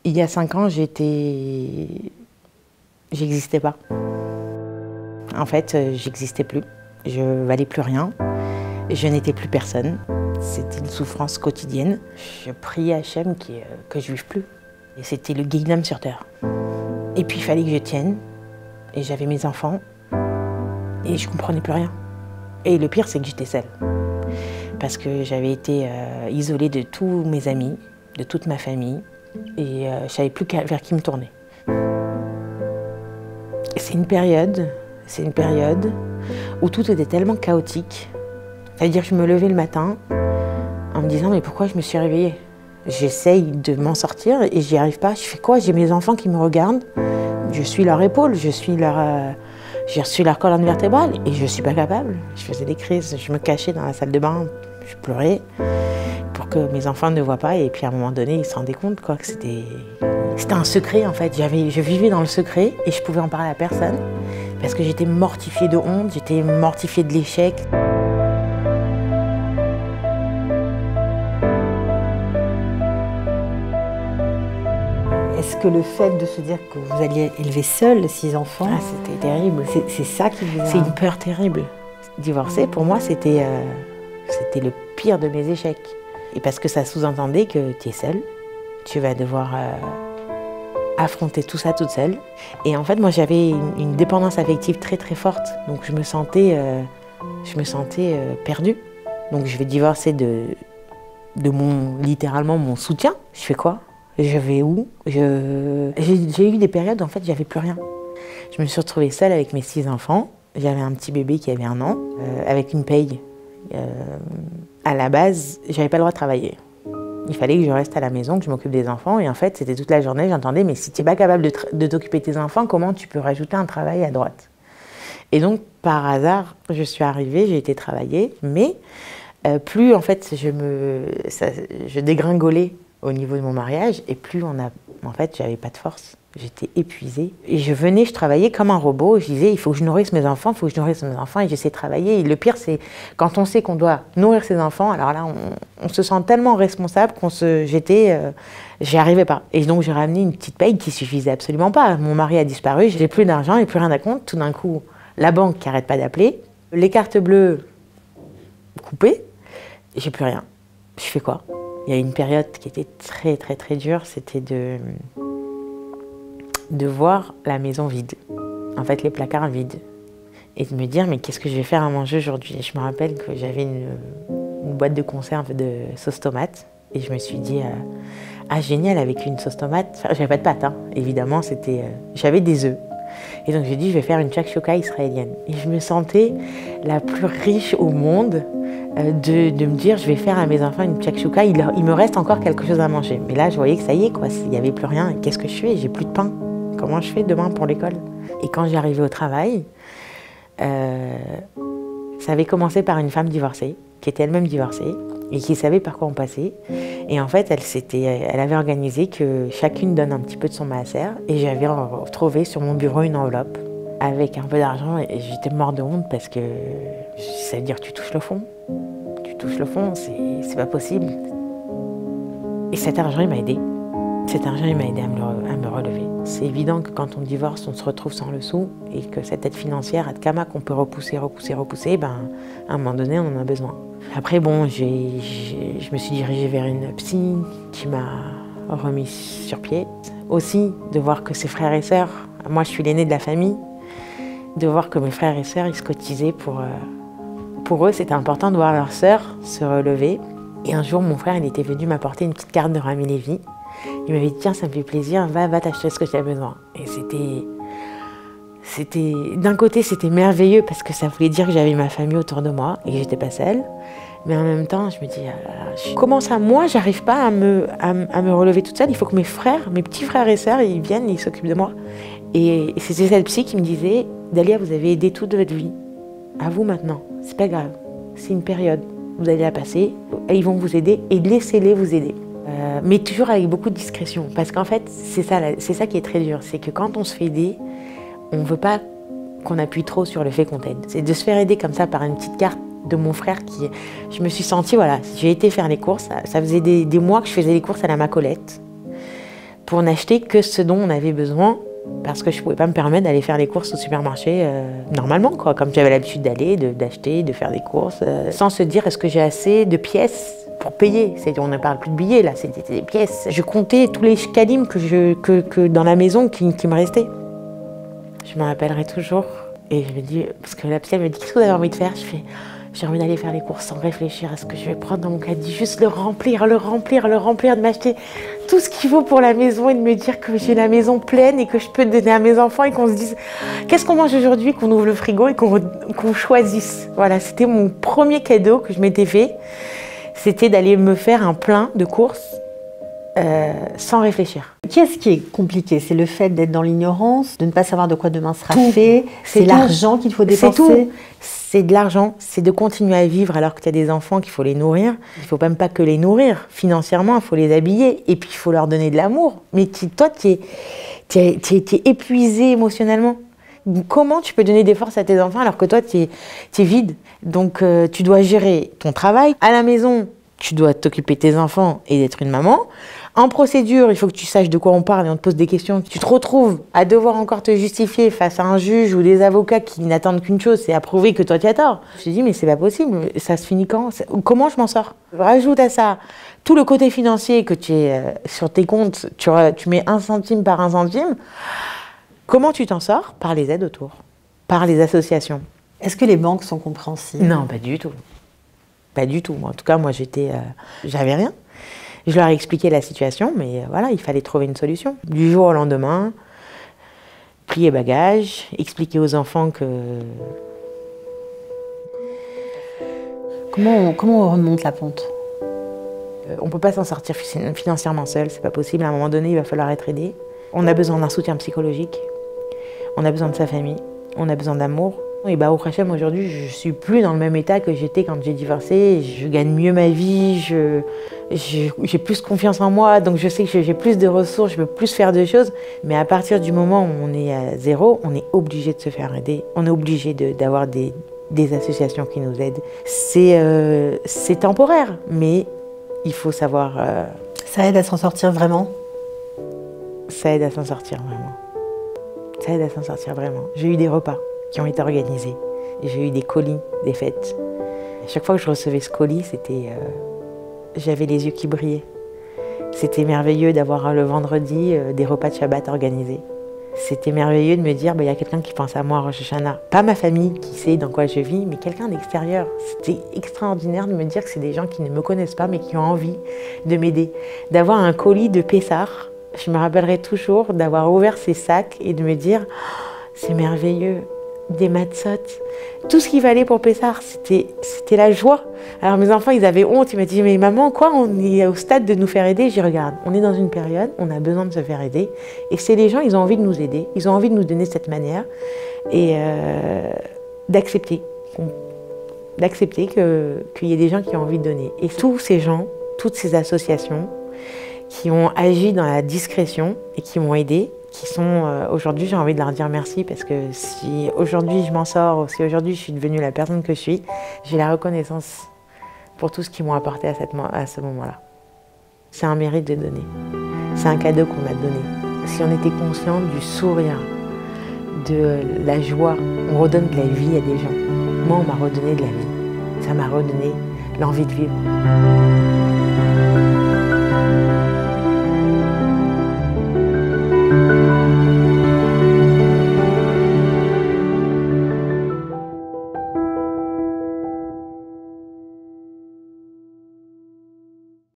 Il y a 5 ans, j'existais pas. En fait, j'existais plus. Je valais plus rien. Je n'étais plus personne. C'était une souffrance quotidienne. Je priais Hachem que je vive plus. Et c'était le Guéhinam sur terre. Et puis il fallait que je tienne. Et j'avais mes enfants. Et je comprenais plus rien. Et le pire, c'est que j'étais seule. Parce que j'avais été isolée de tous mes amis, de toute ma famille. Et je ne savais plus vers qui me tourner. C'est une période où tout était tellement chaotique. C'est-à-dire que je me levais le matin en me disant mais pourquoi je me suis réveillée? J'essaye de m'en sortir et j'y arrive pas. Je fais quoi? J'ai mes enfants qui me regardent. Je suis leur épaule, je suis leur colonne vertébrale et je suis pas capable. Je faisais des crises, je me cachais dans la salle de bain, je pleurais pour que mes enfants ne voient pas. Et puis à un moment donné, ils se rendaient compte quoi, que c'était un secret en fait. Je vivais dans le secret et je pouvais en parler à personne parce que j'étais mortifiée de honte, j'étais mortifiée de l'échec. Est-ce que le fait de se dire que vous alliez élever seul 6 enfants, c'était terrible. C'est ça qui vous a... C'est une peur terrible. Divorcer, pour moi, c'était le pire de mes échecs. Et parce que ça sous-entendait que tu es seule, tu vas devoir affronter tout ça toute seule. Et en fait, moi, j'avais une dépendance affective très très forte. Donc je me sentais perdue. Donc je vais divorcer de littéralement mon soutien. Je fais quoi? Je vais où? J'ai eu des périodes où en fait j'avais plus rien. Je me suis retrouvée seule avec mes 6 enfants. J'avais un petit bébé qui avait 1 an, avec une paye. À la base, j'avais pas le droit de travailler. Il fallait que je reste à la maison, que je m'occupe des enfants. Et en fait, c'était toute la journée, j'entendais, mais si tu n'es pas capable de t'occuper de tes enfants, comment tu peux rajouter un travail à droite? Et donc, par hasard, je suis arrivée, j'ai été travailler, mais plus en fait je dégringolais au niveau de mon mariage, et plus en fait, j'avais pas de force. J'étais épuisée. Et je travaillais comme un robot. Je disais, il faut que je nourrisse mes enfants, et j'essaie de travailler. Et le pire, c'est quand on sait qu'on doit nourrir ses enfants, alors là, on se sent tellement responsable j'y arrivais pas. Et donc, j'ai ramené une petite paye qui suffisait absolument pas. Mon mari a disparu, j'ai plus d'argent et plus rien à compte. Tout d'un coup, la banque qui arrête pas d'appeler, les cartes bleues coupées, j'ai plus rien. Je fais quoi? Il y a une période qui était très très très dure, c'était de voir la maison vide, en fait les placards vides, et de me dire mais qu'est-ce que je vais faire à manger aujourd'hui? Je me rappelle que j'avais une boîte de conserve de sauce tomate, et je me suis dit ah génial, avec une sauce tomate, enfin, j'avais pas de pâte, hein, évidemment, j'avais des œufs. Et donc j'ai dit je vais faire une shakshuka israélienne, et je me sentais la plus riche au monde de me dire je vais faire à mes enfants une shakshuka, il me reste encore quelque chose à manger. Mais là je voyais que ça y est quoi, il n'y avait plus rien, qu'est-ce que je fais? J'ai plus de pain, comment je fais demain pour l'école? Et quand j'arrivais au travail, ça avait commencé par une femme divorcée, qui était elle-même divorcée, et qui savait par quoi on passait. Et en fait, elle avait organisé que chacune donne un petit peu de son maaser, et j'avais retrouvé sur mon bureau une enveloppe avec un peu d'argent, et j'étais morte de honte parce que ça veut dire que tu touches le fond. Tu touches le fond, c'est pas possible. Et cet argent, il m'a aidé. Cet argent, il m'a aidé à me relever. C'est évident que quand on divorce, on se retrouve sans le sou, et que cette aide financière, à Tkama, qu'on peut repousser, à un moment donné, on en a besoin. Après, bon, je me suis dirigée vers une psy qui m'a remis sur pied. Aussi, de voir que ses frères et sœurs, moi je suis l'aînée de la famille, de voir que mes frères et sœurs, ils se cotisaient pour eux, c'était important de voir leurs sœurs se relever. Et un jour, mon frère, il était venu m'apporter une petite carte de Rami Lévy. Il m'avait dit, tiens, ça me fait plaisir, va t'acheter ce que tu as besoin. Et d'un côté, c'était merveilleux parce que ça voulait dire que j'avais ma famille autour de moi et que j'étais pas seule. Mais en même temps, je me dis, comment ça, moi, j'arrive pas à me relever toute seule? Il faut que mes petits frères et sœurs, ils viennent, ils s'occupent de moi. Et c'était cette psy qui me disait, Dalia, vous avez aidé toute votre vie. À vous maintenant, c'est pas grave, c'est une période, vous allez la passer, et ils vont vous aider, et laissez-les vous aider. Mais toujours avec beaucoup de discrétion, parce qu'en fait, c'est ça qui est très dur, c'est que quand on se fait aider, on ne veut pas qu'on appuie trop sur le fait qu'on t'aide. C'est de se faire aider comme ça par une petite carte de mon frère je me suis sentie, voilà, j'ai été faire les courses, ça faisait des mois que je faisais les courses à la Macolette, pour n'acheter que ce dont on avait besoin, parce que je ne pouvais pas me permettre d'aller faire les courses au supermarché normalement, quoi, comme j'avais l'habitude d'aller, d'acheter, de faire des courses, sans se dire est-ce que j'ai assez de pièces pour payer. On ne parle plus de billets, là, c'était des pièces. Je comptais tous les calimes que dans la maison qui me restaient. Je me rappellerai toujours, et je me dis, parce que la psy elle me dit, qu'est-ce que vous avez envie de faire? Je fais, j'ai envie d'aller faire les courses sans réfléchir à ce que je vais prendre dans mon caddie, juste le remplir, de m'acheter tout ce qu'il faut pour la maison et de me dire que j'ai la maison pleine et que je peux donner à mes enfants et qu'on se dise qu'est-ce qu'on mange aujourd'hui, qu'on ouvre le frigo et qu'on choisisse. Voilà, c'était mon premier cadeau que je m'étais fait, c'était d'aller me faire un plein de courses sans réfléchir. Qu'est-ce qui est compliqué? C'est le fait d'être dans l'ignorance, de ne pas savoir de quoi demain sera fait, c'est l'argent qu'il faut dépenser. C'est de l'argent, c'est de continuer à vivre alors que tu as des enfants qu'il faut les nourrir. Il ne faut même pas que les nourrir financièrement, il faut les habiller et puis il faut leur donner de l'amour. Mais toi, tu es épuisé émotionnellement. Comment tu peux donner des forces à tes enfants alors que toi, tu es vide? Donc tu dois gérer ton travail. À la maison, tu dois t'occuper de tes enfants et d'être une maman. En procédure, il faut que tu saches de quoi on parle et on te pose des questions. Tu te retrouves à devoir encore te justifier face à un juge ou des avocats qui n'attendent qu'une chose, c'est à prouver que toi tu as tort. Je te dis, mais c'est pas possible, ça se finit quand? Comment je m'en sors? Rajoute à ça tout le côté financier que tu es sur tes comptes, tu mets 1 centime par 1 centime. Comment tu t'en sors? Par les aides autour, par les associations. Est-ce que les banques sont compréhensives? Non, pas du tout. Pas du tout. En tout cas, moi, j'avais rien. Je leur ai expliqué la situation, mais voilà, il fallait trouver une solution. Du jour au lendemain, plier bagages, expliquer aux enfants que... Comment on remonte la pente? On ne peut pas s'en sortir financièrement seul, c'est pas possible. À un moment donné, il va falloir être aidé. On a besoin d'un soutien psychologique, on a besoin de sa famille, on a besoin d'amour. Et au Hachem, aujourd'hui, je ne suis plus dans le même état que j'étais quand j'ai divorcé. Je gagne mieux ma vie, j'ai plus confiance en moi, donc je sais que j'ai plus de ressources, je peux plus faire de choses. Mais à partir du moment où on est à zéro, on est obligé de se faire aider. On est obligé d'avoir des associations qui nous aident. C'est temporaire, mais il faut savoir... Ça aide à s'en sortir vraiment? Ça aide à s'en sortir vraiment. Ça aide à s'en sortir vraiment. J'ai eu des repas qui ont été organisés. J'ai eu des colis, des fêtes. À chaque fois que je recevais ce colis, j'avais les yeux qui brillaient. C'était merveilleux d'avoir le vendredi des repas de Shabbat organisés. C'était merveilleux de me dire, il y a quelqu'un qui pense à moi à Rosh Hashanah. Pas ma famille qui sait dans quoi je vis, mais quelqu'un d'extérieur. C'était extraordinaire de me dire que c'est des gens qui ne me connaissent pas, mais qui ont envie de m'aider. D'avoir un colis de Pessah, je me rappellerai toujours d'avoir ouvert ces sacs et de me dire, c'est merveilleux. Des matzot, tout ce qu'il fallait pour Pessah, c'était la joie. Alors mes enfants, ils avaient honte, ils m'ont dit, mais maman, quoi, on est au stade de nous faire aider? J'y regarde, on est dans une période, on a besoin de se faire aider, et c'est les gens, ils ont envie de nous aider, ils ont envie de nous donner cette manière, et d'accepter qu'il y ait des gens qui ont envie de donner. Et tous ces gens, toutes ces associations qui ont agi dans la discrétion et qui m'ont aidé, qui sont aujourd'hui, j'ai envie de leur dire merci parce que si aujourd'hui je m'en sors, si aujourd'hui je suis devenue la personne que je suis, j'ai la reconnaissance pour tout ce qu'ils m'ont apporté à ce moment-là. C'est un mérite de donner, c'est un cadeau qu'on a donné. Si on était conscient du sourire, de la joie, on redonne de la vie à des gens. Moi, on m'a redonné de la vie, ça m'a redonné l'envie de vivre.